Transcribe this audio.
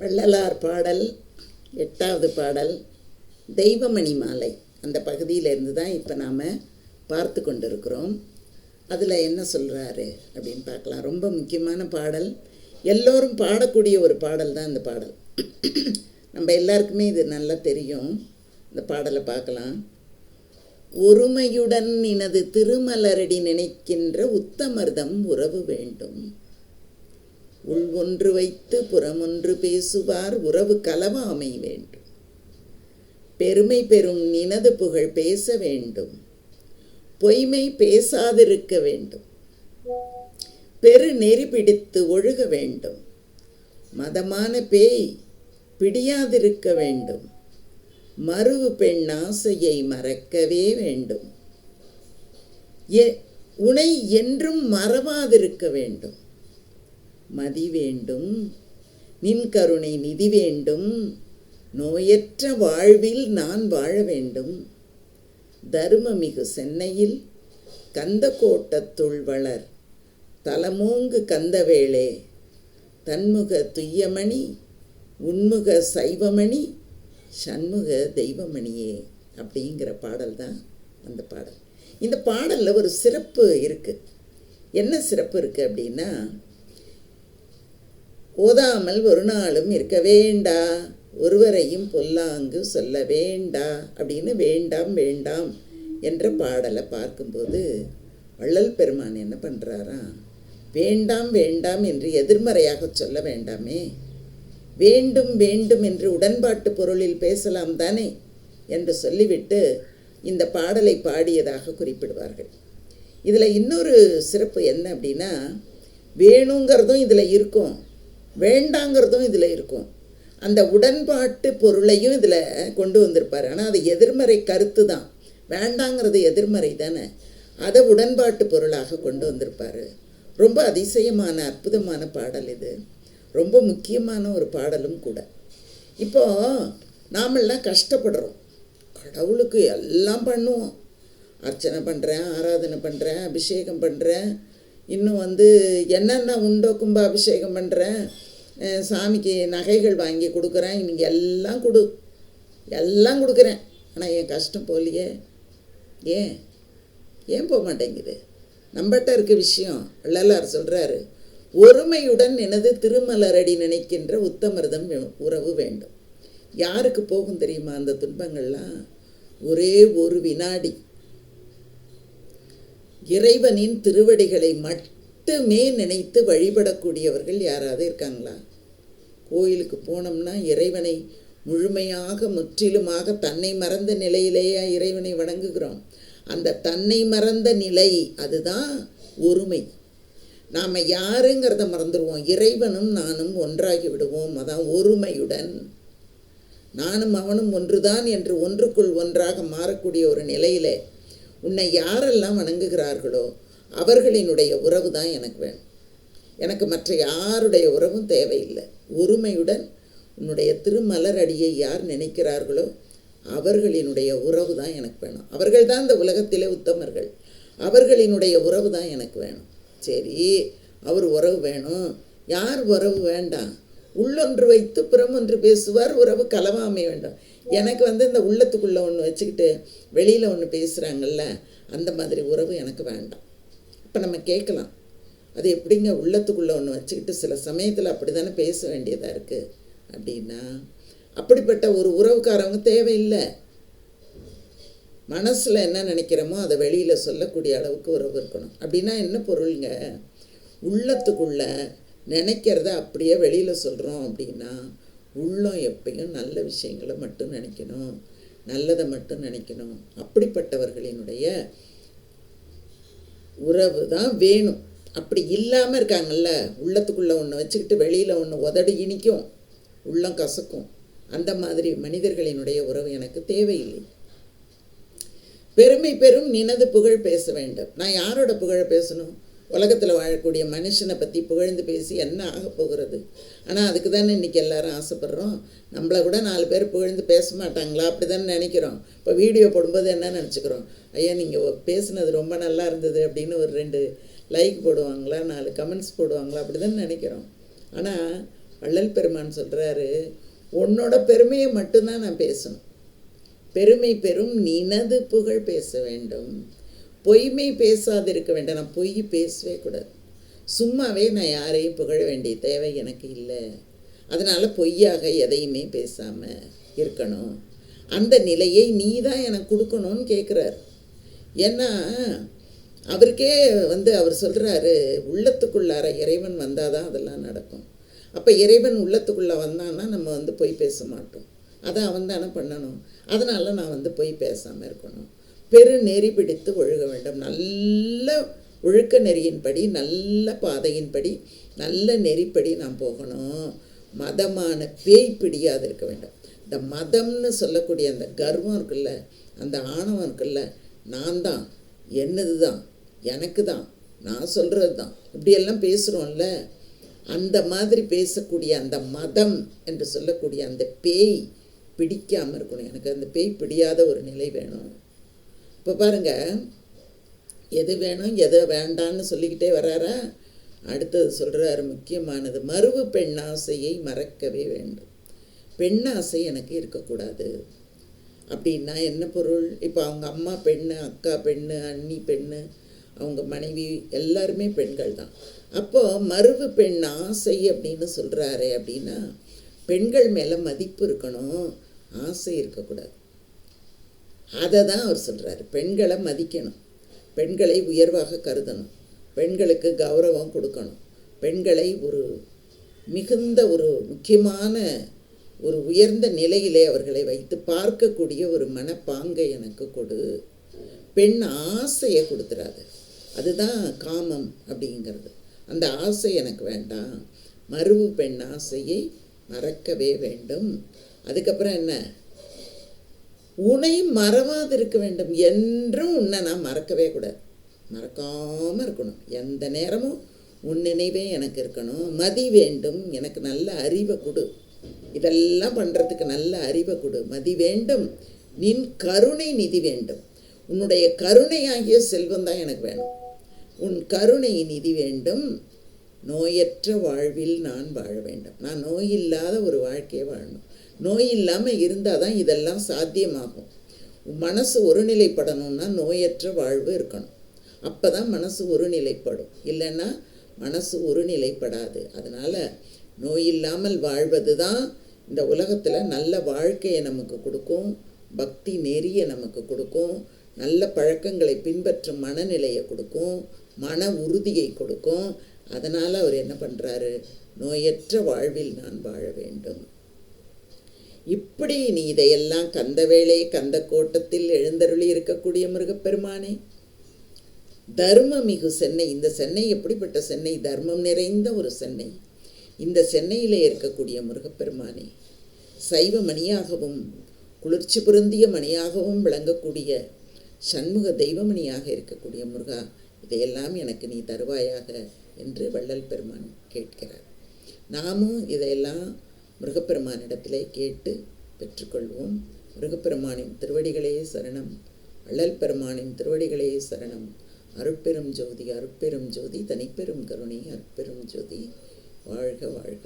வள்ளலார் பாடல் 8வது பாடல் தெய்வமணி மாலை. அந்த பகுதியிலேருந்து தான் இப்போ நாம் பார்த்து கொண்டிருக்கிறோம். அதில் என்ன சொல்கிறாரு அப்படின்னு பார்க்கலாம். ரொம்ப முக்கியமான பாடல், எல்லோரும் பாடக்கூடிய ஒரு பாடல் தான் இந்த பாடல். நம்ம எல்லாருக்குமே இது நல்லா தெரியும். இந்த பாடலை பார்க்கலாம். ஒருமையுடன் இனது திருமலரடி நினைக்கின்ற உத்தமர்தம் உறவு வேண்டும். உள் ஒன்று வைத்து புறமொன்று பேசுவார் உறவு கலவாமை வேண்டும். பெருமை பெறும் நினது புகழ் பேச வேண்டும். பொய்மை பேசாதிருக்க வேண்டும். பெரு நெறி பிடித்து ஒழுக வேண்டும். மதமான பேய் பிடியாதிருக்க வேண்டும். மறுவு பெண் ஆசையை மறக்கவே வேண்டும். உனை என்றும் மறவாதிருக்க வேண்டும். மதி வேண்டும், நின் கருணை நிதி வேண்டும். நோயற்ற வாழ்வில் நான் வாழ வேண்டும். தருமமிகு சென்னையில் கந்த கோட்டத்துள் வளர் தலமோங்கு கந்தவேளே. தன்முக துய்யமணி உன்முக சைவமணி சண்முக தெய்வமணியே அப்படிங்கிற பாடல் தான் அந்த பாடல். இந்த பாடலில் ஒரு சிறப்பு இருக்குது. என்ன சிறப்பு இருக்குது அப்படின்னா, ஓதாமல் ஒரு நாளும் இருக்க வேண்டா, ஒருவரையும் பொல்லாங்கு சொல்ல வேண்டா அப்படின்னு வேண்டாம் வேண்டாம் என்ற பாடலை பார்க்கும்போது வள்ளல் பெருமான் என்ன பண்ணுறாரா, வேண்டாம் வேண்டாம் என்று எதிர்மறையாக சொல்ல வேண்டாமே, வேண்டும் வேண்டும் என்று உடன்பாட்டு பொருளில் பேசலாம் தானே என்று சொல்லிவிட்டு இந்த பாடலை பாடியதாக குறிப்பிடுவார்கள். இதில் இன்னொரு சிறப்பு என்ன அப்படின்னா, வேணுங்கிறதும் இதில் இருக்கும், வேண்டாங்கிறதும் இதில் இருக்கும். அந்த உடன்பாட்டு பொருளையும் இதில் கொண்டு வந்திருப்பார். ஆனால் அது எதிர்மறை கருத்து தான். வேண்டாங்கிறது எதிர்மறை தானே, அதை உடன்பாட்டு பொருளாக கொண்டு வந்திருப்பார். ரொம்ப அதிசயமான அற்புதமான பாடல் இது. ரொம்ப முக்கியமான ஒரு பாடலும் கூட. இப்போது நாமெல்லாம் கஷ்டப்படுறோம். கடவுளுக்கு எல்லாம் பண்ணுவோம். அர்ச்சனை பண்ணுறேன், ஆராதனை பண்ணுறேன், அபிஷேகம் பண்ணுறேன், இன்னும் என்னென்ன உண்டோ கும்பாபிஷேகம் பண்ணுறேன், சாமிக்கு நகைகள் வாங்கி கொடுக்குறேன், இன்னைக்கு எல்லாம் கொடுக்குறேன். ஆனால் என் கஷ்டம் போலியே. ஏன் போக மாட்டேங்குது? நம்மகிட்ட இருக்க விஷயம். வள்ளலார் சொல்கிறாரு, ஒருமையுடன் எனது திருமலரடி நினைக்கின்ற உத்தமர்தம் உறவு வேண்டும். யாருக்கு போகும் தெரியுமா அந்த துன்பங்கள்லாம்? ஒரே ஒரு வினாடி இறைவனின் திருவடிகளை மட்டுமே நினைத்து வழிபடக்கூடியவர்கள் யாராவது இருக்காங்களா? கோயிலுக்கு போனோம்னா இறைவனை முழுமையாக முற்றிலுமாக தன்னை மறந்த நிலையிலேயே இறைவனை வணங்குகிறோம். அந்த தன்னை மறந்த நிலை அதுதான் ஒருமை. நாம் யாருங்கிறத மறந்துடுவோம். இறைவனும் நானும் ஒன்றாகி விடுவோம். அதான் ஒருமையுடன். நானும் அவனும் ஒன்றுதான் என்று ஒன்றுக்குள் ஒன்றாக மாறக்கூடிய ஒரு நிலையிலே உன்னை யாரெல்லாம் வணங்குகிறார்களோ அவர்களினுடைய உறவு தான் எனக்கு வேணும். எனக்கு மற்ற யாருடைய உறவும் தேவையில்லை. ஒருமையுடன் உன்னுடைய திருமலர் அடியை யார் நினைக்கிறார்களோ அவர்களினுடைய உறவு தான் எனக்கு வேணும். அவர்கள் தான் இந்த உலகத்திலே உத்தமர்கள். அவர்களினுடைய உறவு தான் எனக்கு வேணும். சரி, அவர் உறவு வேணும். யார் உறவு வேண்டாம்? உள்ளொன்று வைத்து புறமொன்று பேசுவார் உறவு கலவாமை வேண்டும். எனக்கு இந்த உள்ளத்துக்குள்ளே ஒன்று வச்சுக்கிட்டு வெளியில் ஒன்று பேசுகிறாங்கல்ல, அந்த மாதிரி உறவு எனக்கு வேண்டாம். இப்போ நம்ம கேட்கலாம், அது எப்படிங்க உள்ளத்துக்குள்ளே ஒன்று வச்சுக்கிட்டு சில சமயத்தில் அப்படி தானே பேச வேண்டியதாக இருக்குது அப்படின்னா, அப்படிப்பட்ட ஒரு உறவுக்காரவங்க தேவையில்லை. மனசில் என்ன நினைக்கிறோமோ அதை வெளியில் சொல்லக்கூடிய அளவுக்கு உறவு இருக்கணும். அப்படின்னா என்ன பொருளுங்க? உள்ளத்துக்குள்ள நினைக்கிறத அப்படியே வெளியில் சொல்கிறோம் அப்படின்னா, உள்ளம் எப்பயும் நல்ல விஷயங்களை மட்டும் நினைக்கணும், நல்லதை மட்டும் நினைக்கணும். அப்படிப்பட்டவர்களினுடைய உறவு தான் வேணும். அப்படி இல்லாமல் இருக்காங்கல்ல, உள்ளத்துக்குள்ளே ஒன்று வச்சுக்கிட்டு வெளியில் ஒன்று உதடு இனிக்கும், உள்ளம் கசக்கும். அந்த மாதிரி மனிதர்களினுடைய உறவு எனக்கு தேவையில்லை. பெருமை பெறும் நினது புகழ் பேச வேண்டும். நான் யாரோட புகழை பேசணும்? உலகத்தில் வாழக்கூடிய மனுஷனை பற்றி புகழ்ந்து பேசி என்ன ஆக போகிறது? ஆனால் அதுக்கு தானே இன்றைக்கி எல்லாரும் ஆசைப்படுறோம். நம்மளை கூட 4 பேர் புகழ்ந்து பேச மாட்டாங்களா? அப்படி தானே நினைக்கிறோம். இப்போ வீடியோ போடும்போது என்ன நினச்சிக்கிறோம்? ஐயா நீங்கள் பேசுனது ரொம்ப நல்லா இருந்தது அப்படின்னு ஒரு 2 லைக் போடுவாங்களா, 4 கமெண்ட்ஸ் போடுவாங்களா, அப்படி தானே நினைக்கிறோம். ஆனால் வள்ளல் பெருமான் சொல்கிறாரு, உன்னோட பெருமையை மட்டும்தான் நான் பேசணும். பெருமை பெரும் நினது புகழ் பேச வேண்டும், பொய்மை பேசாதிருக்க வேண்டாம். நான் பொய் பேசவே கூடாது. சும்மாவே நான் யாரையும் புகழ வேண்டிய தேவை எனக்கு இல்லை. அதனால் பொய்யாக எதையுமே பேசாமல் இருக்கணும். அந்த நிலையை நீ தான் எனக்கு கொடுக்கணும்னு கேட்குறாரு. ஏன்னா அவருக்கே அவர் சொல்கிறாரு, உள்ளத்துக்குள்ளார இறைவன் வந்தால் தான் அதெல்லாம் நடக்கும். அப்போ இறைவன் உள்ளத்துக்குள்ளே வந்தான்னா நம்ம பொய் பேச மாட்டோம். அதை அவன் தானே பண்ணணும். அதனால் நான் பொய் பேசாமல் இருக்கணும். பெரு நெறி பிடித்து ஒழுக வேண்டும். நல்ல ஒழுக்க நெறியின்படி, நல்ல பாதையின்படி, நல்ல நெறிப்படி நான் போகணும். மதமான பேய் பிடியாது இருக்க வேண்டும். இந்த மதம்னு சொல்லக்கூடிய அந்த கர்வம் இருக்குல்ல, அந்த ஆணவம் இருக்குல்ல, நான் தான், என்னது தான், எனக்கு தான், நான் சொல்கிறது தான், இப்படியெல்லாம் பேசுகிறோம்ல, அந்த மாதிரி பேசக்கூடிய அந்த மதம் என்று சொல்லக்கூடிய அந்த பேய் பிடிக்காமல் இருக்கணும். எனக்கு அந்த பேய் பிடியாத ஒரு நிலை வேணும். இப்போ பாருங்கள், எது வேணும் எது வேண்டான்னு சொல்லிக்கிட்டே வர்றாரா. அடுத்தது சொல்கிறாரு முக்கியமானது, மருவு பெண்ணாசையை மறக்கவே வேண்டும். பெண்ணாசை எனக்கு இருக்கக்கூடாது. அப்படின்னா என்ன பொருள்? இப்போ அவங்க அம்மா பெண்ணு, அக்கா பெண்ணு, அண்ணி பெண்ணு, அவங்க மனைவி எல்லாருமே பெண்கள் தான். அப்போது மருவு பெண் ஆசை அப்படின்னு சொல்கிறாரு. அப்படின்னா பெண்கள் மேலே மதிப்பு இருக்கணும், ஆசை இருக்கக்கூடாது. அதை தான் அவர் சொல்கிறாரு. பெண்களை மதிக்கணும், பெண்களை உயர்வாக கருதணும், பெண்களுக்கு கௌரவம் கொடுக்கணும், பெண்களை ஒரு மிகுந்த ஒரு முக்கியமான ஒரு உயர்ந்த நிலையிலே அவர்களை வைத்து பார்க்கக்கூடிய ஒரு மனப்பாங்கை எனக்கு கொடு. பெண் ஆசையை கொடுத்துறாது. அதுதான் காமம் அப்படிங்கிறது. அந்த ஆசை எனக்கு வேண்டாம். மருவு பெண் ஆசையை மறக்கவே வேண்டும். அதுக்கப்புறம் என்ன? உன்னை மறவாதிருக்க வேண்டும். என்றும் உன்னை நான் மறக்கவே கூடாது, மறக்காமல் இருக்கணும். எந்த நேரமும் உன் நினைவே எனக்கு இருக்கணும். மதி வேண்டும், எனக்கு நல்ல அறிவை கொடு. இதெல்லாம் பண்ணுறதுக்கு நல்ல அறிவை கொடு. மதி வேண்டும், நின் கருணை நிதி வேண்டும். உன்னுடைய கருணையாகிய செல்வம் தான் எனக்கு வேணும். உன் கருணை நிதி வேண்டும். நோயற்ற வாழ்வில் நான் வாழ வேண்டும். நான் நோய் இல்லாத ஒரு வாழ்க்கையை வாழணும். நோய் இல்லாமல் இருந்தால் தான் இதெல்லாம் சாத்தியமாகும். மனசு ஒருநிலைப்படணும்னா நோயற்ற வாழ்வு இருக்கணும். அப்போ தான் மனசு ஒருநிலைப்படும். இல்லைன்னா மனசு ஒருநிலைப்படாது. அதனால் நோய் இல்லாமல் வாழ்வது தான் இந்த உலகத்தில் நல்ல வாழ்க்கையை நமக்கு கொடுக்கும், பக்தி நெறியை நமக்கு கொடுக்கும், நல்ல பழக்கங்களை பின்பற்றும் மனநிலையை கொடுக்கும், மன உறுதியை கொடுக்கும். அதனால் அவர் என்ன பண்ணுறாரு? நோயற்ற வாழ்வில் நான் வாழ வேண்டும். இப்படி நீ இதையெல்லாம் கந்தவேளை கந்த கோட்டத்தில் எழுந்தருளி இருக்கக்கூடிய முருகப்பெருமானே, தர்மமிகு சென்னை. இந்த சென்னை எப்படிப்பட்ட சென்னை? தர்மம் நிறைந்த ஒரு சென்னை. இந்த சென்னையிலே இருக்கக்கூடிய முருகப்பெருமானே, சைவ மணியாகவும் குளிர்ச்சி பொருந்திய மணியாகவும் விளங்கக்கூடிய சண்முக தெய்வமணியாக இருக்கக்கூடிய முருகா, இதையெல்லாம் எனக்கு நீ தருவாயாக என்று வள்ளல் பெருமான் கேட்கிறார். நாமும் இதையெல்லாம் முருகப்பெருமானிடத்திலே கேட்டு பெற்றுக்கொள்வோம். முருகப்பெருமானின் திருவடிகளே சரணம். வள்ளல் பெருமானின் திருவடிகளே சரணம். அருட்பெரும் ஜோதி, அருட்பெரும் ஜோதி, தனிப்பெரும் கருணை, அருட்பெரும் ஜோதி. வாழ்க வாழ்க.